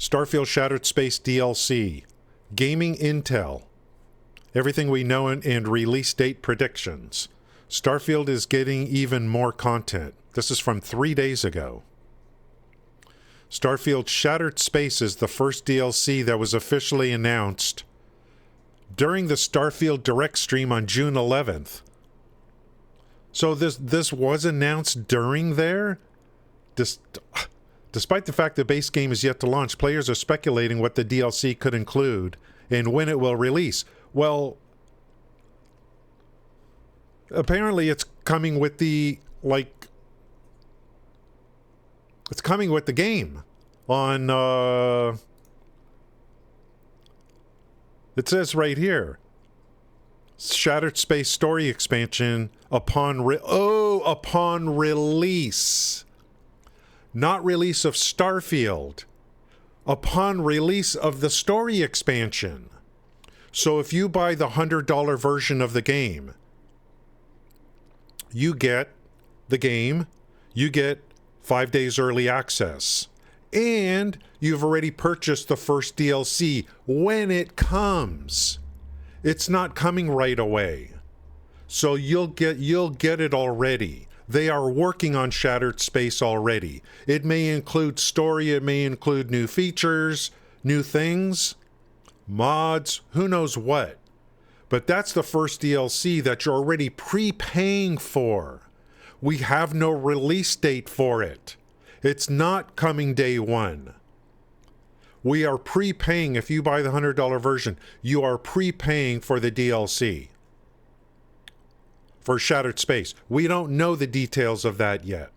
Starfield Shattered Space DLC, gaming intel, everything we know, and release date predictions. Starfield is getting even more content. This is from 3 days ago. Starfield Shattered Space is the first DLC that was officially announced during the Starfield Direct stream on June 11th. So this was announced during there? Despite the fact the base game is yet to launch, players are speculating what the DLC could include and when it will release. Well, apparently it's coming with the, it's coming with the game on, it says right here, Shattered Space story expansion upon release. Not release of Starfield. Upon release of the story expansion. So if you buy the $100 version of the game, you get the game, you get 5 days early access, and you've already purchased the first DLC when it comes. It's not coming right away. So you'll get it already. They are working on Shattered Space already. It may include story, it may include new features, new things, mods, who knows what. But that's the first DLC that you're already prepaying for. We have no release date for it. It's not coming day one. We are prepaying. If you buy the $100 version, you are prepaying for the DLC. For Shattered Space. We don't know the details of that yet.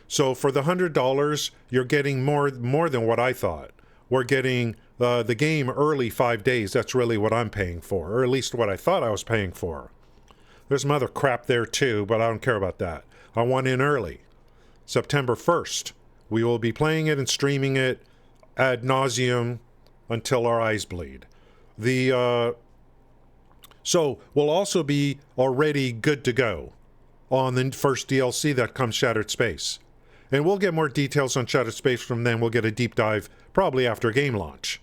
So for the $100, you're getting more than what I thought. We're getting the game early 5 days. That's really what I'm paying for, or at least what I thought I was paying for. There's some other crap there too, but I don't care about that. I want in early. September 1st. We will be playing it and streaming it ad nauseum until our eyes bleed. So we'll also be already good to go on the first DLC that comes, Shattered Space. And we'll get more details on Shattered Space from then. We'll get a deep dive probably after game launch.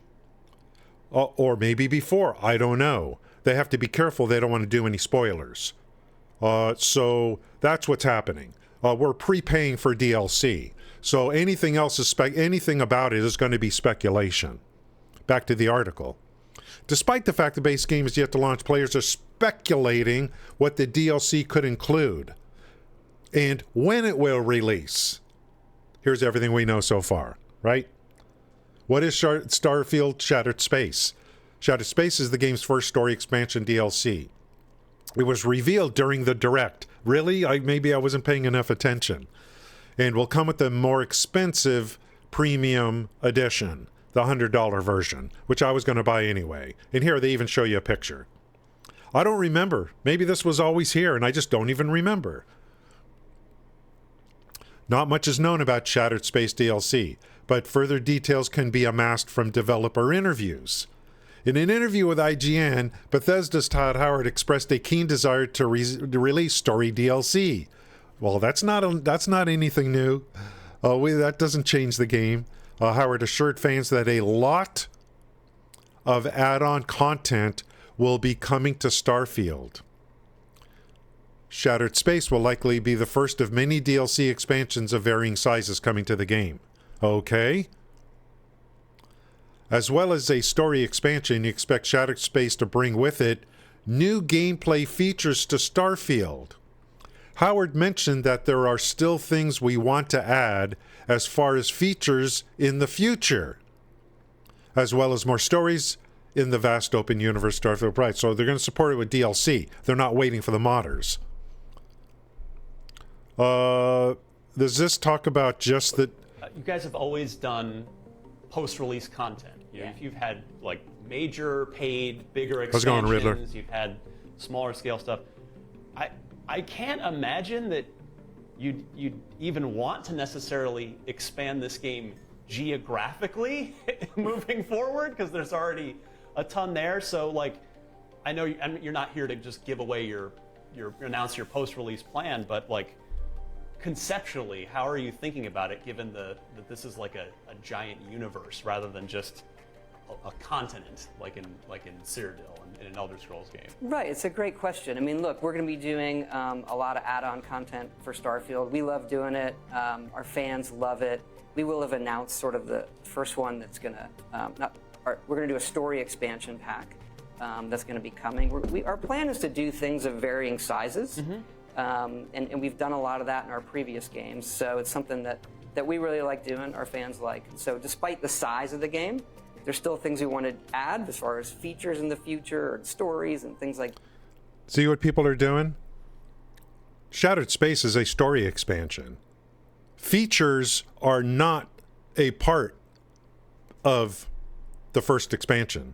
Or maybe before. I don't know. They have to be careful. They don't want to do any spoilers. So that's what's happening. We're prepaying for DLC. So anything else is anything about it is going to be speculation. Back to the article. Despite the fact the base game is yet to launch, players are speculating what the DLC could include and when it will release. Here's everything we know so far, right? What is Starfield Shattered Space? Shattered Space is the game's first story expansion DLC. It was revealed during the Direct. Really? Maybe I wasn't paying enough attention. And will come with the more expensive premium edition, the $100 version, which I was going to buy anyway. And here they even show you a picture. I don't remember. Maybe this was always here and I just don't even remember. Not much is known about Shattered Space DLC, but further details can be amassed from developer interviews. In an interview with IGN, Bethesda's Todd Howard expressed a keen desire to release story DLC. Well, that's not anything new. That doesn't change the game. Howard assured fans that a lot of add-on content will be coming to Starfield. Shattered Space will likely be the first of many DLC expansions of varying sizes coming to the game. Okay. As well as a story expansion, you expect Shattered Space to bring with it new gameplay features to Starfield. Howard mentioned that there are still things we want to add as far as features in the future, as well as more stories in the vast open universe Starfield provides. So they're going to support it with DLC. They're not waiting for the modders. Does this talk about just that? You guys have always done post-release content. If you've had like major paid, bigger expansions, How's it going, Riddler? You've had smaller scale stuff. I can't imagine that you'd even want to necessarily expand this game geographically moving forward, because there's already a ton there. So like, I know you're not here to just give away your announce your post-release plan, but like, conceptually, how are you thinking about it, given that this is like a giant universe rather than just a continent, like in Cyrodiil in an Elder Scrolls game? Right, it's a great question. I mean, look, we're going to be doing a lot of add-on content for Starfield. We love doing it. Our fans love it. We will have announced sort of the first one that's going to, we're going to do a story expansion pack that's going to be coming. Our plan is to do things of varying sizes, and we've done a lot of that in our previous games. So it's something that we really like doing, our fans like. So despite the size of the game, there's still things we want to add as far as features in the future, or stories and things like. See what people are doing? Shattered Space is a story expansion. Features are not a part of the first expansion.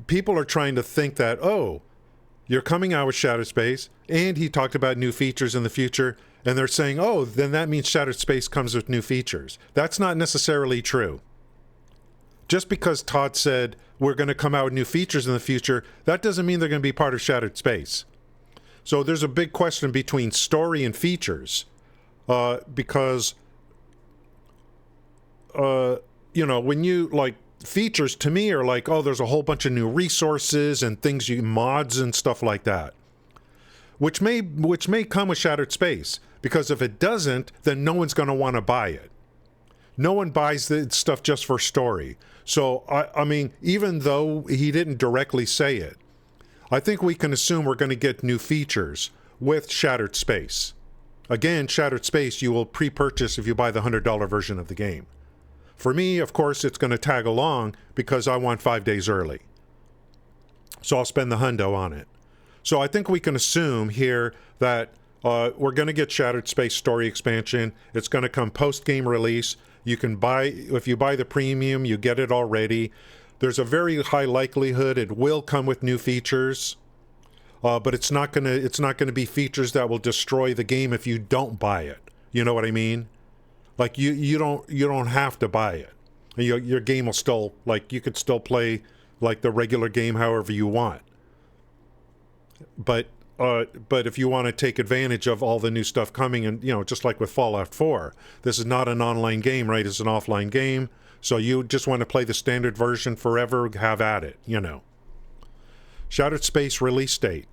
People are trying to think that, oh, you're coming out with Shattered Space, and he talked about new features in the future, and they're saying, oh, then that means Shattered Space comes with new features. That's not necessarily true. Just because Todd said we're going to come out with new features in the future, that doesn't mean they're going to be part of Shattered Space. So there's a big question between story and features, because, when you, like, features to me are like, oh, there's a whole bunch of new resources and things, mods and stuff like that, which may come with Shattered Space, because if it doesn't, then no one's going to want to buy it. No one buys the stuff just for story. So, I mean, even though he didn't directly say it, I think we can assume we're going to get new features with Shattered Space. Again, Shattered Space you will pre-purchase if you buy the $100 version of the game. For me, of course, it's going to tag along because I want 5 days early. So I'll spend the hundo on it. So I think we can assume here that we're going to get Shattered Space story expansion. It's going to come post-game release. You can buy, if you buy the premium, you get it already. There's a very high likelihood it will come with new features, but it's not gonna be features that will destroy the game if you don't buy it. You know what I mean? Like you don't have to buy it. Your game will still, like, you could still play like the regular game however you want. But if you want to take advantage of all the new stuff coming, and just like with Fallout 4, this is not an online game, right? It's an offline game. So you just want to play the standard version forever, have at it, Shattered Space release date.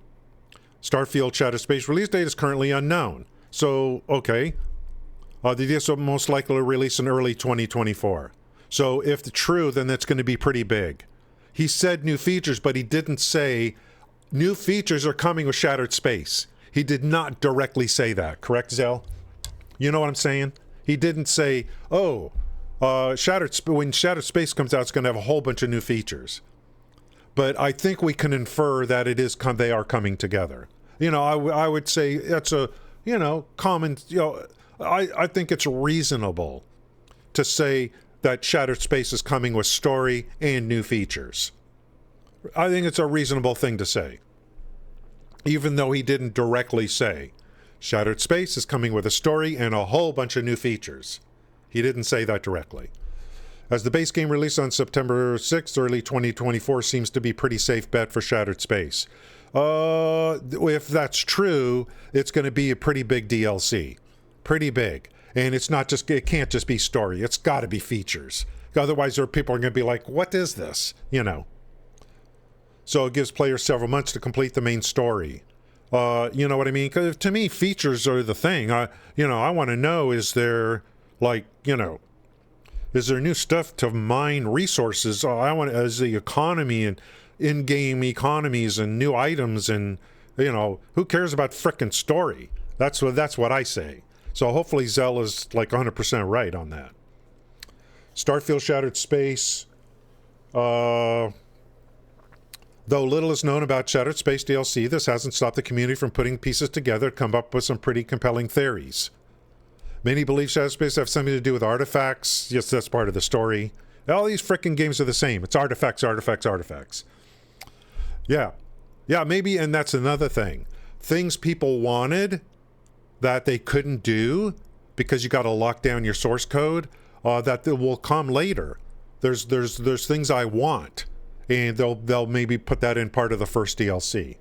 Starfield Shattered Space release date is currently unknown. So, okay. This will most likely release in early 2024. So if true, then that's going to be pretty big. He said new features, but he didn't say new features are coming with Shattered Space. He did not directly say that, correct, Zell? You know what I'm saying? He didn't say, oh, when Shattered Space comes out, it's going to have a whole bunch of new features. But I think we can infer that they are coming together. I would say that's a, common, I think it's reasonable to say that Shattered Space is coming with story and new features. I think it's a reasonable thing to say. Even though he didn't directly say, Shattered Space is coming with a story and a whole bunch of new features. He didn't say that directly. As the base game released on September 6th, early 2024 seems to be a pretty safe bet for Shattered Space. If that's true, it's going to be a pretty big DLC. Pretty big. And it can't just be story. It's got to be features. Otherwise, people are going to be like, what is this? So it gives players several months to complete the main story. You know what I mean? Because to me, features are the thing. I want to know, is there, is there new stuff to mine resources? As the economy and in-game economies and new items, and, who cares about frickin' story? That's what I say. So hopefully Zell is like 100% right on that. Starfield Shattered Space. Though little is known about Shattered Space DLC, this hasn't stopped the community from putting pieces together to come up with some pretty compelling theories. Many believe Shattered Space have something to do with artifacts. Yes, that's part of the story. All these frickin' games are the same. It's artifacts. Yeah, maybe, and that's another thing. Things people wanted that they couldn't do because you got to lock down your source code, that will come later. There's things I want, and they'll maybe put that in part of the first DLC.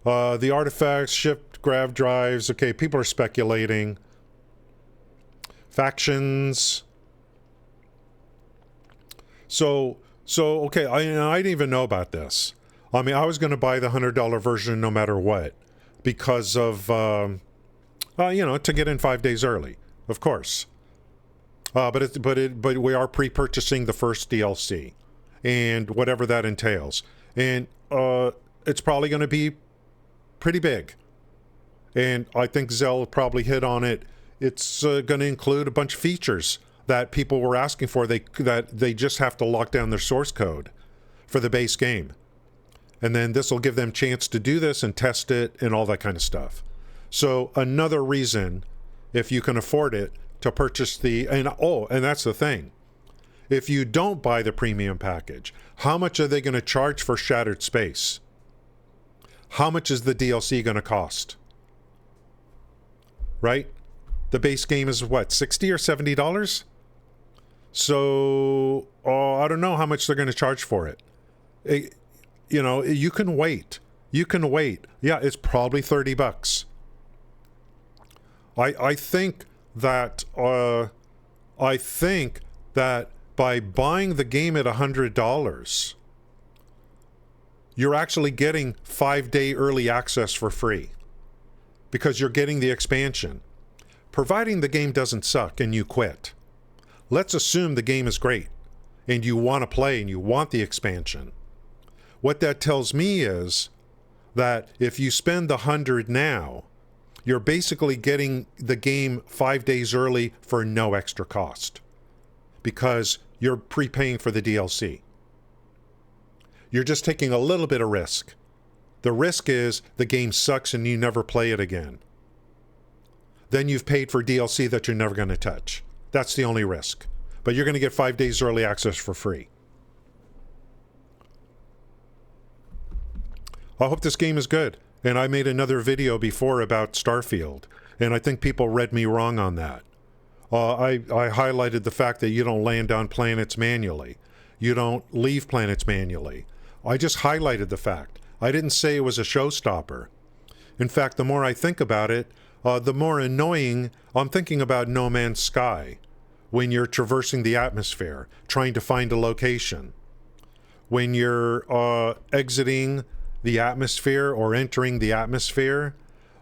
The artifacts shipped grav drives. Okay, people are speculating. Factions. So okay, I didn't even know about this. I mean, I was going to buy the $100 version no matter what, because of to get in 5 days early, of course. But we are pre-purchasing the first DLC, and whatever that entails, and it's probably going to be pretty big. And I think Zell probably hit on it. It's going to include a bunch of features that people were asking for. That they just have to lock down their source code for the base game, and then this will give them chance to do this and test it and all that kind of stuff. So another reason, if you can afford it, to purchase and that's the thing. If you don't buy the premium package, how much are they going to charge for Shattered Space? How much is the DLC going to cost? Right? The base game is what, $60 or $70? So, I don't know how much they're going to charge for it. You can wait. You can wait. Yeah, it's probably $30. I think that by buying the game at $100, you're actually getting 5-day early access for free, because you're getting the expansion, providing the game doesn't suck and you quit. Let's assume the game is great and you want to play and you want the expansion. What that tells me is that if you spend the $100 now, you're basically getting the game 5 days early for no extra cost, because you're prepaying for the DLC. You're just taking a little bit of risk. The risk is the game sucks and you never play it again. Then you've paid for DLC that you're never going to touch. That's the only risk. But you're going to get 5 days early access for free. I hope this game is good. And I made another video before about Starfield, and I think people read me wrong on that. I highlighted the fact that you don't land on planets manually. You don't leave planets manually. I just highlighted the fact. I didn't say it was a showstopper. In fact, the more I think about it, the more annoying I'm thinking about No Man's Sky, when you're traversing the atmosphere, trying to find a location. When you're exiting the atmosphere or entering the atmosphere,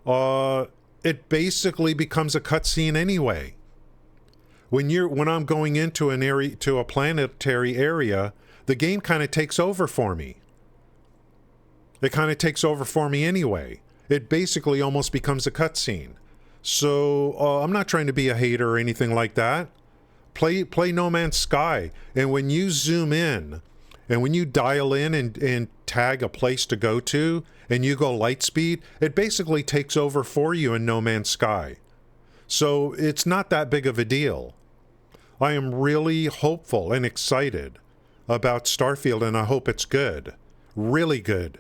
it basically becomes a cutscene anyway. When I'm going into an area, to a planetary area, the game kind of takes over for me. It kind of takes over for me anyway. It basically almost becomes a cutscene. So I'm not trying to be a hater or anything like that. Play No Man's Sky, and when you zoom in, and when you dial in and tag a place to go to, and you go light speed, it basically takes over for you in No Man's Sky. So it's not that big of a deal. I am really hopeful and excited about Starfield, and I hope it's good. Really good.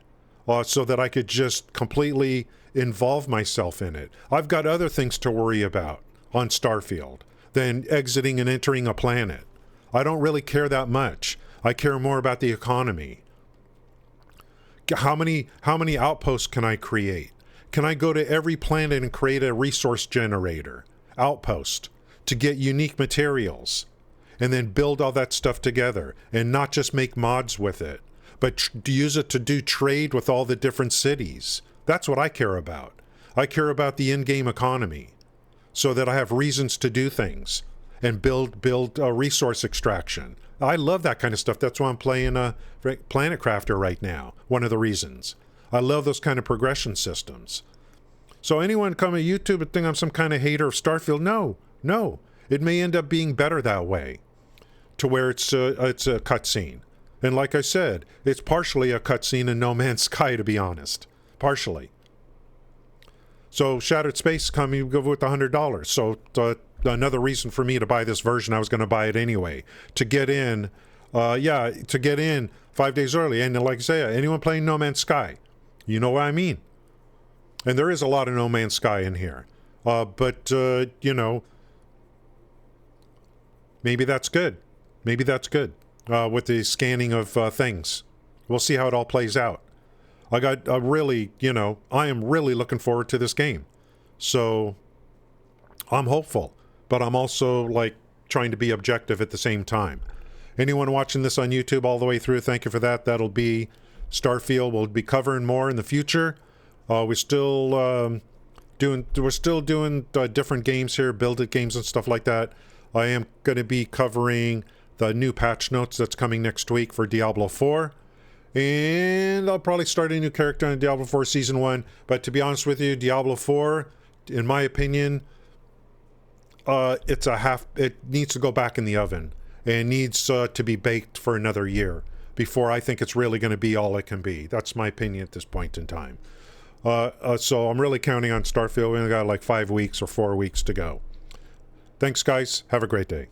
So that I could just completely involve myself in it. I've got other things to worry about on Starfield than exiting and entering a planet. I don't really care that much. I care more about the economy. How many outposts can I create? Can I go to every planet and create a resource generator outpost to get unique materials, and then build all that stuff together, and not just make mods with it, but use it to do trade with all the different cities? That's what I care about. I care about the in-game economy, so that I have reasons to do things and build a resource extraction. I love that kind of stuff. That's why I'm playing Planet Crafter right now. One of the reasons. I love those kind of progression systems. So anyone come to YouTube and think I'm some kind of hater of Starfield? No. It may end up being better that way, to where it's a cutscene. And like I said, it's partially a cutscene in No Man's Sky, to be honest. Partially. So Shattered Space coming with $100. So another reason for me to buy this version. I was going to buy it anyway to get in. To get in 5 days early. And like I say, anyone playing No Man's Sky, you know what I mean. And there is a lot of No Man's Sky in here. But maybe that's good. Maybe that's good with the scanning of things. We'll see how it all plays out. I got a really, I am really looking forward to this game. So I'm hopeful, but I'm also like trying to be objective at the same time. Anyone watching this on YouTube all the way through, thank you for that. That'll be Starfield. We'll be covering more in the future. We're still doing different games here, build-it games and stuff like that. I am going to be covering the new patch notes that's coming next week for Diablo 4. And I'll probably start a new character on Diablo 4 Season 1. But to be honest with you, Diablo 4, in my opinion, it needs to go back in the oven. And needs to be baked for another year before I think it's really going to be all it can be. That's my opinion at this point in time. So I'm really counting on Starfield. We only got like 5 weeks or 4 weeks to go. Thanks, guys. Have a great day.